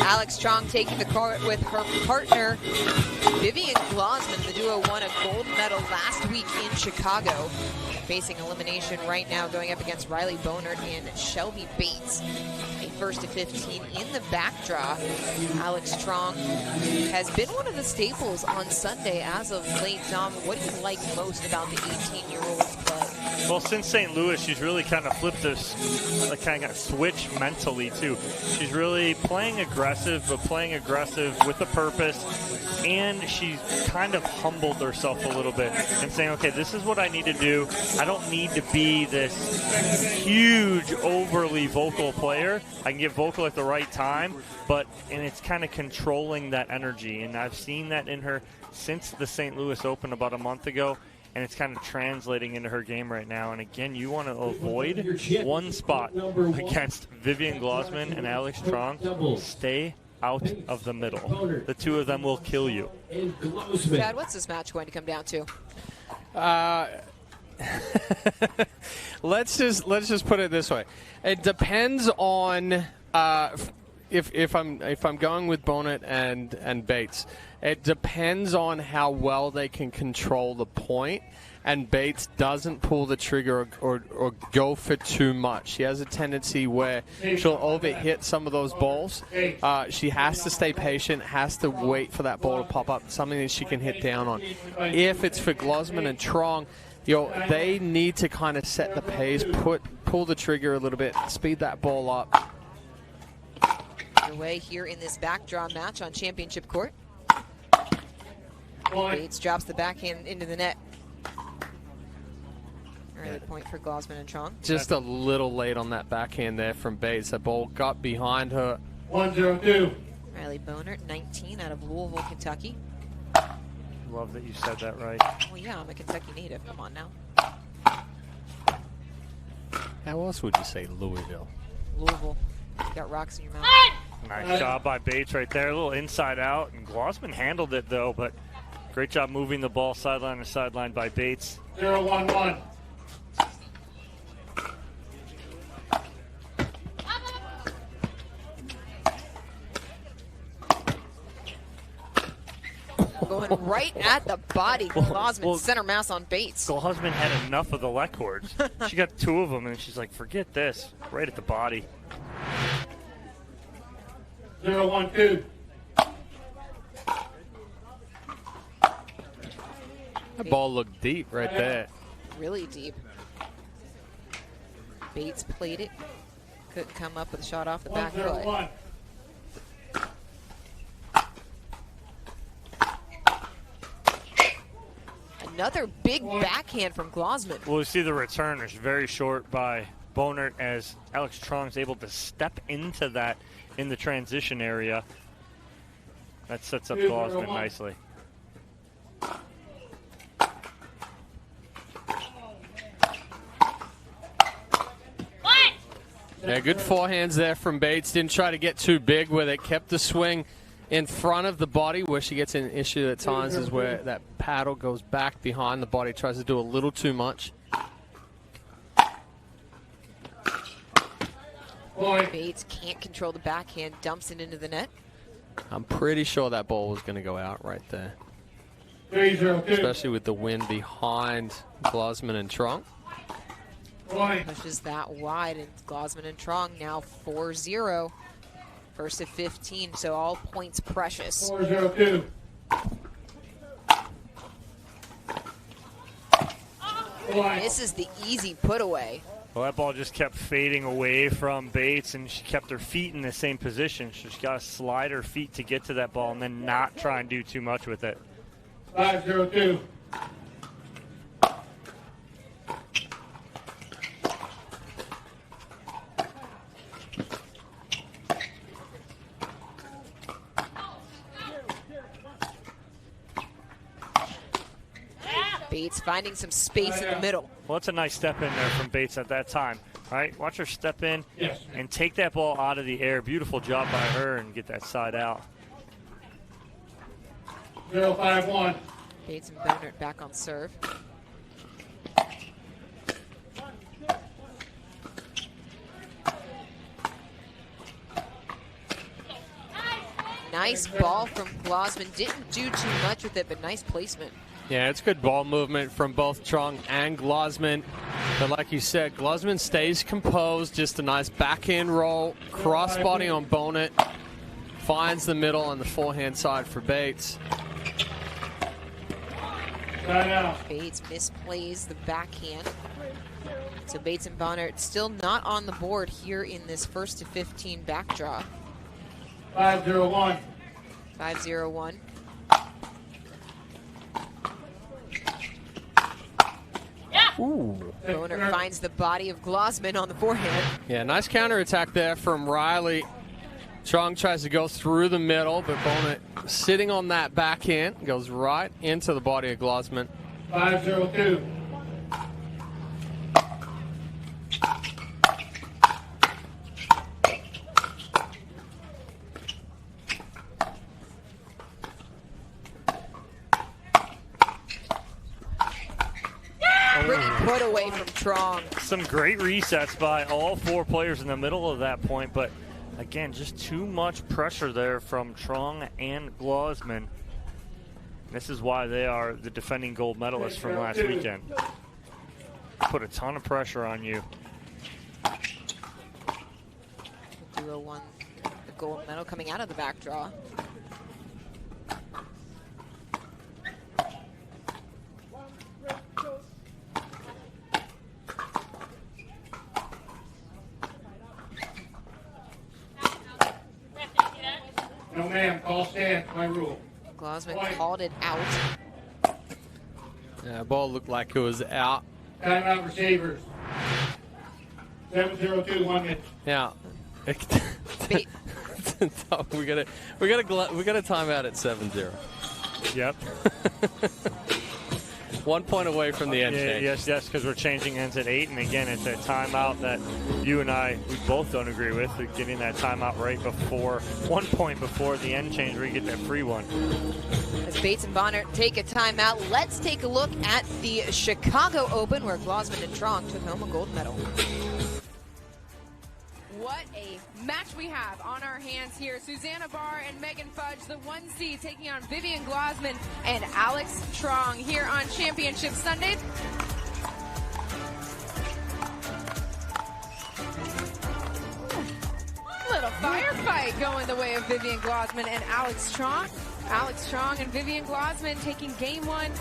Alex Truong taking the court with her partner, Vivian Glozman. The duo won a gold medal last week in Chicago. Facing elimination right now, going up against Riley Bohnert and Shelby Bates. A first to 15 in the backdraw. Alex Truong has been one of the staples on Sunday as of late. Dom, what do you like most about the 18-year-old's play? Well, since St. Louis, she's really kind of flipped this, like kind of switch mentally too. She's really playing aggressive, but playing aggressive with a purpose. And she's kind of humbled herself a little bit and saying, okay, this is what I need to do. I don't need to be this huge, overly vocal player. I can get vocal at the right time, and it's kind of controlling that energy. And I've seen that in her since the St. Louis Open about a month ago, and it's kind of translating into her game right now. And again, you want to avoid one spot against Vivian Glozman and Alex Truong. Stay out of the middle. The two of them will kill you. Chad, what's this match going to come down to? Let's just put it this way. It depends on if I'm going with Bohnert and Bates. It depends on how well they can control the point, and Bates doesn't pull the trigger or go for too much. She has a tendency where she'll overhit some of those balls. She has to stay patient, has to wait for that ball to pop up, something that she can hit down on. If it's for Glozman and Truong, they need to kind of set the pace, pull the trigger a little bit, speed that ball up. Underway here in this backdraw match on championship court. Bates drops the backhand into the net. Early point for Glozman and Truong. Just a little late on that backhand there from Bates. That ball got behind her. 1-0-2. Riley Bohnert, 19, out of Louisville, Kentucky. Love that you said that right. Well, yeah, I'm a Kentucky native. Come on now. How else would you say Louisville? Louisville. You got rocks in your mouth. Nice job by Bates right there. A little inside out. And Glozman handled it, though, but great job moving the ball sideline to sideline by Bates. 0-1-1. Going right at the body. Glozman, center mass on Bates. Glozman had enough of the leg cords. She got two of them, and she's like, forget this. Right at the body. 0-1-2. That ball looked deep right there. Really deep. Bates played it. Couldn't come up with a shot off the back foot. Another big backhand from Glozman. Well, we see the return is very short by Bohnert as Alex Truong's able to step into that in the transition area. That sets up Glozman nicely. Yeah, good forehands there from Bates. Didn't try to get too big with it. Kept the swing in front of the body. Where she gets an issue at times is where that paddle goes back behind the body. Tries to do a little too much. Bates can't control the backhand. Dumps it into the net. I'm pretty sure that ball was going to go out right there. 3-0-2. Especially with the wind behind Glozman and Truong. Pushes that wide, and Glozman and Truong now 4-0. First of 15, so all points precious. 4-0-2. This is the easy put away. Well, that ball just kept fading away from Bates, and she kept her feet in the same position. She's got to slide her feet to get to that ball and then not try and do too much with it. 5-0-2. Bates finding some space in the middle. Well, that's a nice step in there from Bates at that time. All right, watch her step in and take that ball out of the air. Beautiful job by her and get that side out. 0-5-1. Bates and Bohnert back on serve. Nice ball from Glozman. Didn't do too much with it, but nice placement. Yeah, it's good ball movement from both Truong and Glozman. But like you said, Glozman stays composed. Just a nice backhand roll, crossbody on Bohnert. Finds the middle on the forehand side for Bates. Bates misplays the backhand. So Bates and Bohnert still not on the board here in this 1st to 15 back draw. 5-0-1. 5-0-1. Ooh. Bohnert finds the body of Glozman on the forehand. Yeah, nice counterattack there from Riley. Truong tries to go through the middle, but Bohnert sitting on that backhand goes right into the body of Glozman. 5-0-2. Pretty put away from Truong. Some great resets by all 4 players in the middle of that point, but again, just too much pressure there from Truong and Glozman. This is why they are the defending gold medalists from last weekend. Put a ton of pressure on you. Duo won the gold medal coming out of the back draw. No, ma'am. Call stand. My rule. Glozman called it out. Yeah, ball looked like it was out. Timeout receivers. 7-0-2, 1 minute. Yeah. we got a timeout at 7-0. Yep. 1 point away from the end change. Yes, because we're changing ends at 8, and again, it's a timeout that you and I, we both don't agree with. We're getting that timeout right before, 1 point before the end change where you get that free one. As Bates and Bohnert take a timeout, let's take a look at the Chicago Open where Glozman and Truong took home a gold medal. What a match we have on our hands here. Susanna Barr and Megan Fudge, the 1 seed, taking on Vivian Glozman and Alex Truong here on Championship Sunday. Little firefight going the way of Vivian Glozman and Alex Truong. Alex Truong and Vivian Glozman taking game 1.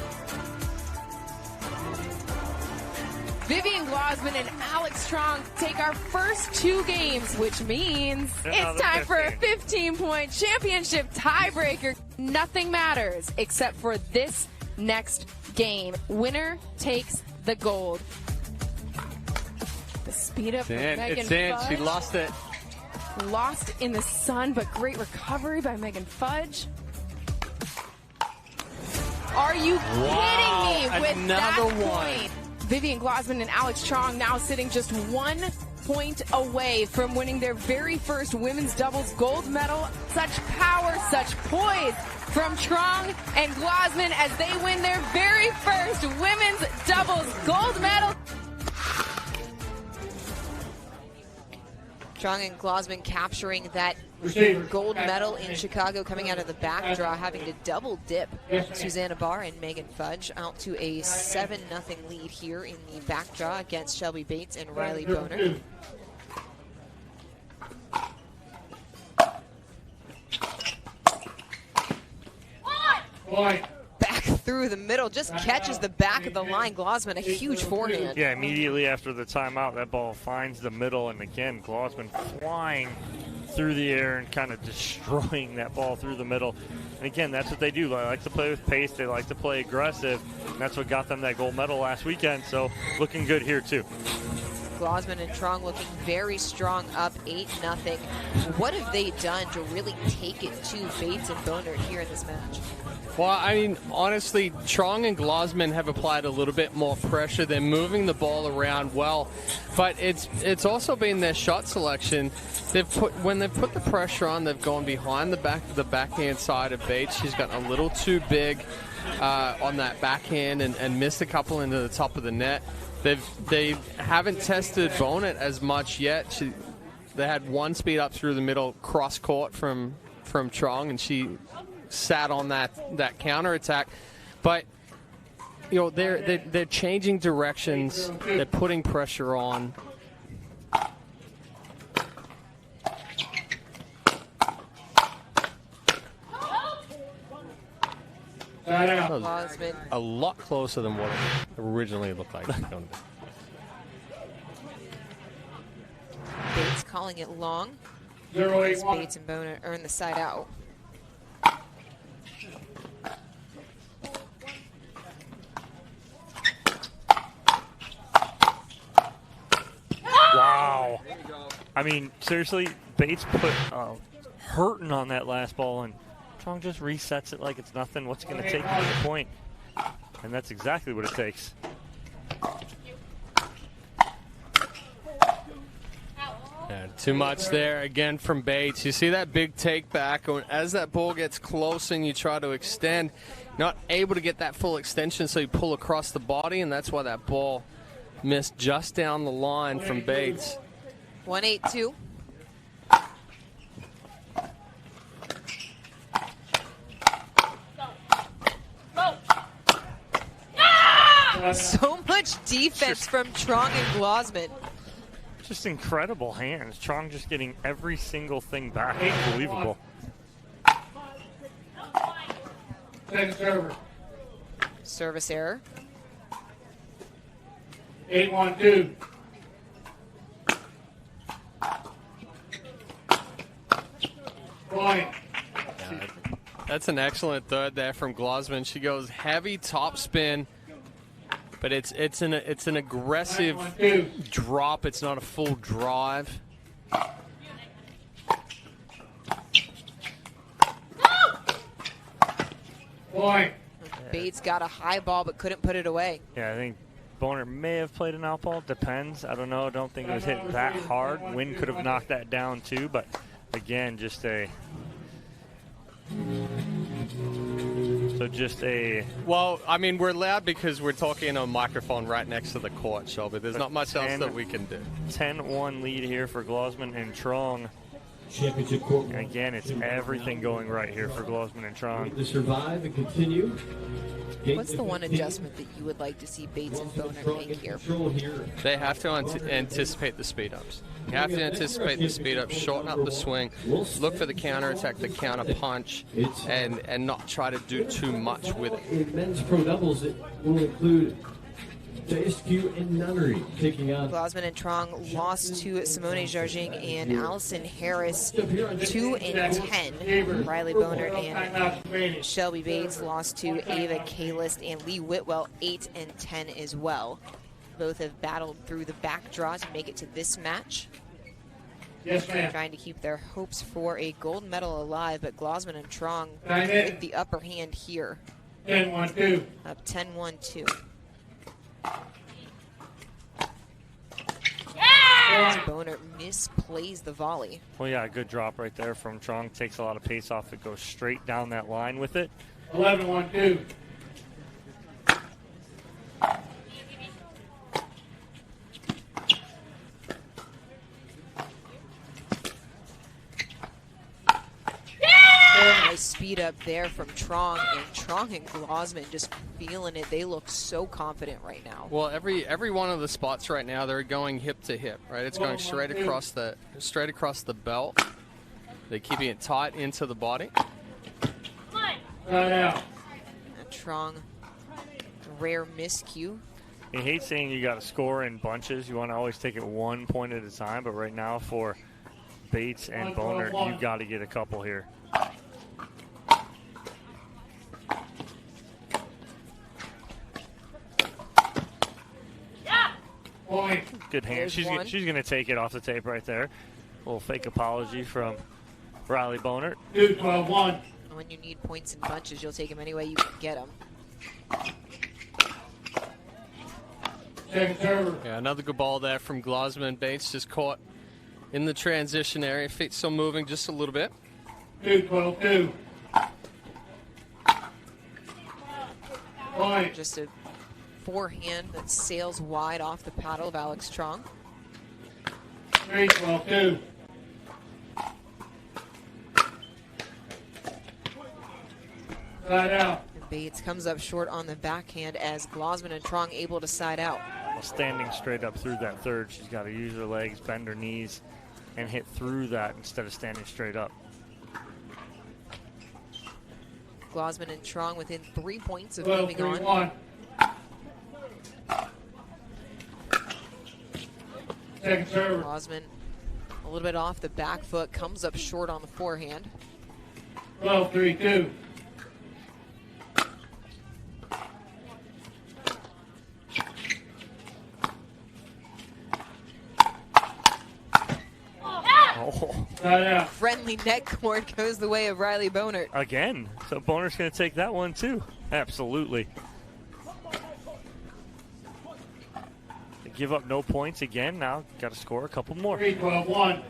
Vivian Glozman and Alex Truong take our first 2 games, which means it's time for a 15-point championship tiebreaker. Nothing matters except for this next game. Winner takes the gold. The speed up for Megan Fudge. She lost it. Lost in the sun, but great recovery by Megan Fudge. Are you kidding me with another that point? Vivian Glozman and Alex Truong now sitting just 1 point away from winning their very first women's doubles gold medal. Such power, such poise from Truong and Glozman as they win their very first women's doubles gold medal. Truong and Glozman capturing that gold medal in Chicago, coming out of the back draw, having to double dip Susanna Barr and Megan Fudge out to a 7-0 lead here in the back draw against Shelby Bates and Riley Bohnert. Back through the middle, just catches the back of the line. Glozman, a huge forehand. Yeah, immediately after the timeout, that ball finds the middle, and again, Glozman flying through the air and kind of destroying that ball through the middle. And again, that's what they do. They like to play with pace. They like to play aggressive. And that's what got them that gold medal last weekend. So looking good here, too. Glozman and Truong looking very strong, up 8-0. What have they done to really take it to Bates and Bohnert here in this match? Well, I mean, honestly, Truong and Glozman have applied a little bit more pressure. They're moving the ball around well, but it's also been their shot selection. When they've put the pressure on, they've gone behind the backhand side of Bates. She's gotten a little too big on that backhand and missed a couple into the top of the net. They haven't tested Bohnert as much yet. They had one speed up through the middle cross court from from Truong, and she sat on that counterattack. But you know, they're changing directions. They're putting pressure on. That was Glozman. a lot closer than what it originally looked like. Bates calling it long. 0-8-1. Bates and Bohnert earn the side out. Wow. I mean, seriously, Bates put hurting on that last ball, and Truong just resets it like it's nothing. What's it going to take to get the point? And that's exactly what it takes. Yeah, too much there again from Bates. You see that big take back. As that ball gets close and you try to extend, not able to get that full extension, so you pull across the body, and that's why that ball missed just down the line from Bates. 1-8-2. So much defense from Truong and Glozman. Just incredible hands. Truong just getting every single thing back. Unbelievable. Second server. Service error. 8-1-2. Point. That's an excellent third there from Glozman. She goes heavy top spin, but it's an aggressive 9-1-2. drop. It's not a full drive. Point. Bates got a high ball but couldn't put it away. Yeah, I think Bohnert may have played an out ball. Depends. I don't know. I don't think it was hit that hard. Wind could have knocked that down too, but again, just a... Well, I mean, we're loud because we're talking on a microphone right next to the court, Shelby. There's not much else that we can do. 10-1 lead here for Glozman and Truong. Championship court. And again, it's everything going right here for Glozman and Truong. To survive and continue. What's the one adjustment that you would like to see Bates and Bohnert make here? They have to anticipate the speed-ups. You have to anticipate the speed-ups, shorten up the swing, look for the counterattack, the counter-punch, and not try to do too much with it. In men's pro doubles, it will include JSQ and Nunnery taking on. Glozman and Truong lost to Simone Jarging and Allison Harris 2-10. Riley Bohnert and Shelby Bates lost to Ava Kalist and Lee Whitwell 8-10 as well. Both have battled through the back draw to make it to this match. Yes, ma'am. Trying to keep their hopes for a gold medal alive, but Glozman and Truong with the upper hand here. 10-1-2. Up 10-1-2. Bohnert misplays the volley. Well, yeah, a good drop right there from Truong. Takes a lot of pace off it, goes straight down that line with it. 11-1-2. Nice speed up there from Truong, and Truong and Glozman just feeling it. They look so confident right now. Well, every one of the spots right now, they're going hip to hip, right? It's going straight across the belt. They're keeping it tight into the body. Right out. And Truong, rare miscue. I hate saying you got to score in bunches. You want to always take it 1 point at a time, but right now for Bates and Bohnert, you've got to get a couple here. Point. Good hand. There's She's one. going to take it off the tape right there. A little fake apology from Riley Bohnert. 2-12-1. When you need points in bunches, you'll take them any way you can get them. Second server. Yeah, another good ball there from Glozman. Bates just caught in the transition area. Feet still moving just a little bit. 2-12-2. Point. Just a forehand that sails wide off the paddle of Alex Truong. 3-12-2. Side out. And Bates comes up short on the backhand as Glozman and Truong able to side out. Well, standing straight up through that third, she's got to use her legs, bend her knees, and hit through that instead of standing straight up. Glozman and Truong within 3 points of 12, moving on. 3-1. Second server. Glozman a little bit off the back foot, comes up short on the forehand. 12-3-2. Oh, Side out. Friendly net cord goes the way of Riley Bohnert. again. So Bohnert's going to take that one too. Absolutely. They give up no points again. Now got to score a couple more. 3-12-1.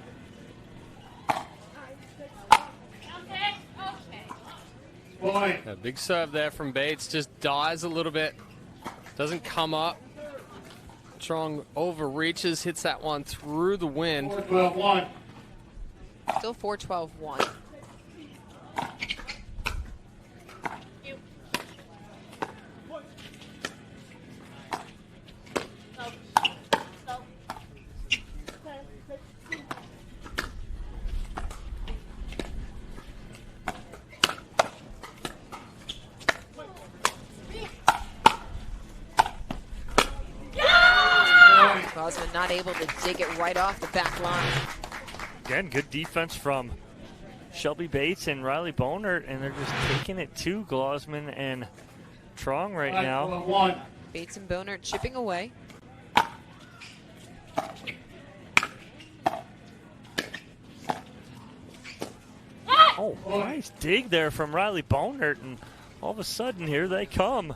Point. A big serve there from Bates. Just dies a little bit. Doesn't come up. Truong overreaches, hits that one through the wind. 4-12-1. Still 4-12-1. Glozman not able to dig it right off the back line. Again, good defense from Shelby Bates and Riley Bohnert, and they're just taking it to Glozman and Truong right now. 5-12-1. Bates and Bohnert chipping away. Oh, nice dig there from Riley Bohnert, and all of a sudden, here they come.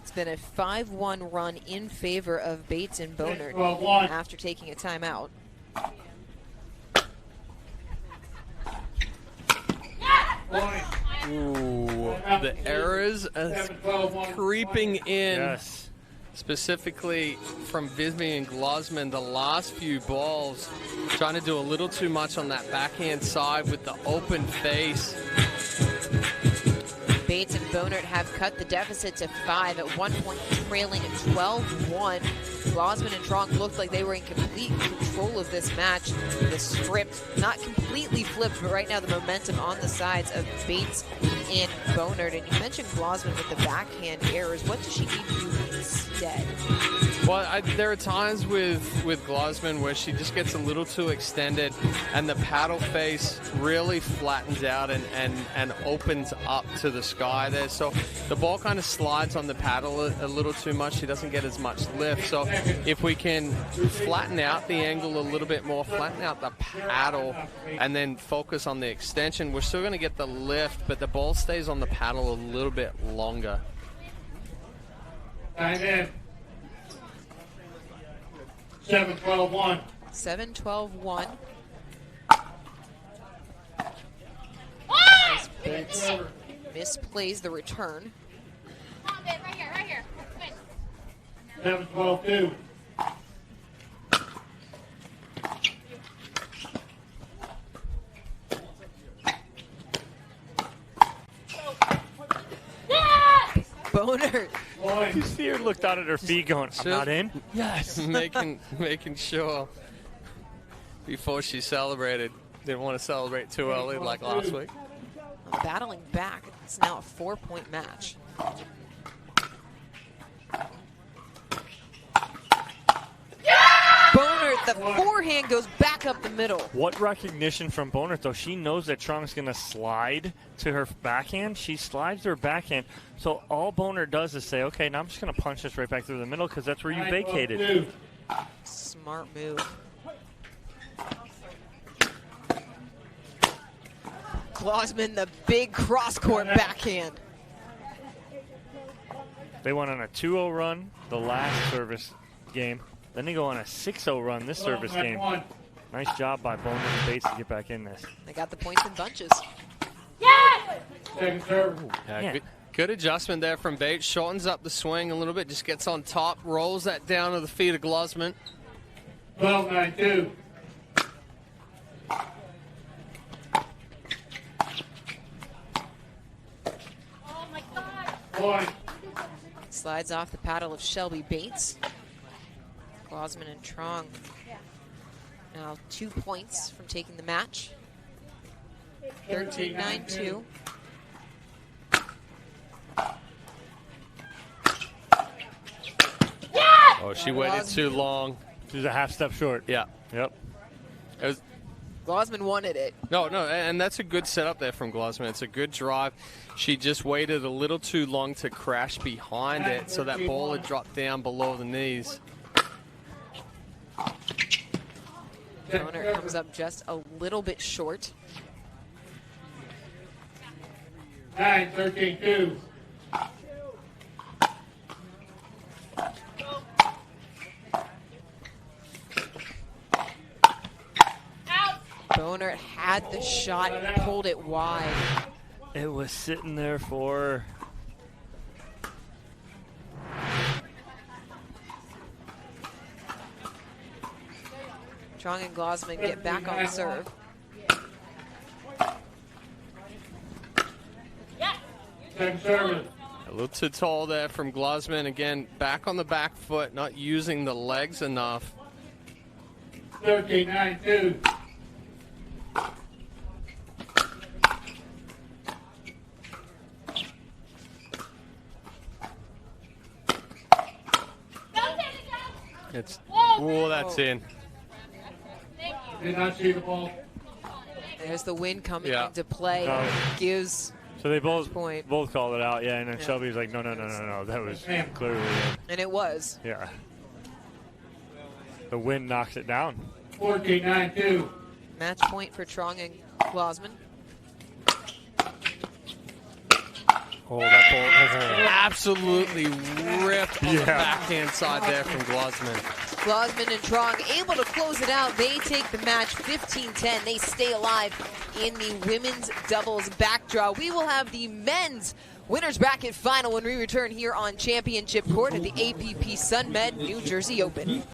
It's been a 5-1 run in favor of Bates and Bohnert 12-1. after taking a timeout. Point. Ooh, the errors are 7-12-1. creeping in. Yes. Specifically from Visby and Glozman, the last few balls, trying to do a little too much on that backhand side with the open face. Bates and Bohnert have cut the deficit to 5 at one point, trailing at 12-1. Glozman and Truong looked like they were in complete control of this match. The script not completely flipped, but right now the momentum on the sides of Bates and Bohnert. And you mentioned Glozman with the backhand errors. What does she need to do instead? Well, there are times with Glozman where she just gets a little too extended and the paddle face really flattens out and opens up to the sky there. So the ball kind of slides on the paddle a little too much. She doesn't get as much lift. So if we can flatten out the angle a little bit more, flatten out the paddle, and then focus on the extension, we're still going to get the lift, but the ball stays on the paddle a little bit longer. Time in. 7-12-1. 7-12-1. As Bates misplays the return. 7-12-2. Bohnert Point. You see her look down at her feet going, I'm not in? Yes, making sure before she celebrated. Didn't want to celebrate too early like last week. battling back. It's now a 4-point match. Bohnert, the forehand goes back up the middle. What recognition from Bohnert, though. She knows that Truong's going to slide to her backhand. She slides to her backhand. So all Bohnert does is say, okay, now I'm just going to punch this right back through the middle because that's where you vacated. Smart move. Glozman, the big cross-court backhand. They went on a 2-0 run the last service game. Then they go on a 6-0 run this service game. Nice job by Bohnert and Bates to get back in this. They got the points in bunches. Second serve. Yeah. Good adjustment there from Bates. Shortens up the swing a little bit. Just gets on top. Rolls that down to the feet of Glozman. 12-9-2. point. Slides off the paddle of Shelby Bates. Glozman and Truong now 2 points from taking the match. 13-9-2. Oh, she waited too long. She's a half step short. Yeah. Yep. It was, Glozman wanted it. no, and that's a good setup there from Glozman. It's a good drive. She just waited a little too long to crash behind it, so that ball had dropped down below the knees. Bohnert comes up just a little bit short. 13-2. Bohnert had the shot, pulled it wide. It was sitting there for. Truong and Glozman get back on serve. Second service. A little too tall there from Glozman. Again, back on the back foot, not using the legs enough. 13-9-2. It's, oh, that's in. Did not see the ball. There's the wind coming Yeah. into play. Oh. Gives, So they both Point. called it out, yeah. And then Yeah. Shelby's like, no, that was clearly in. and it was. Yeah. The wind knocks it down. 14-9-2. Match point for Truong and Glozman. Oh, that ball has absolutely ripped on the Yeah. backhand side there from Glozman. Glozman and Truong able to close it out. They take the match 15-10. They stay alive in the women's doubles backdraw. We will have the men's winners bracket final when we return here on Championship Court at the APP Sunmed New Jersey Open.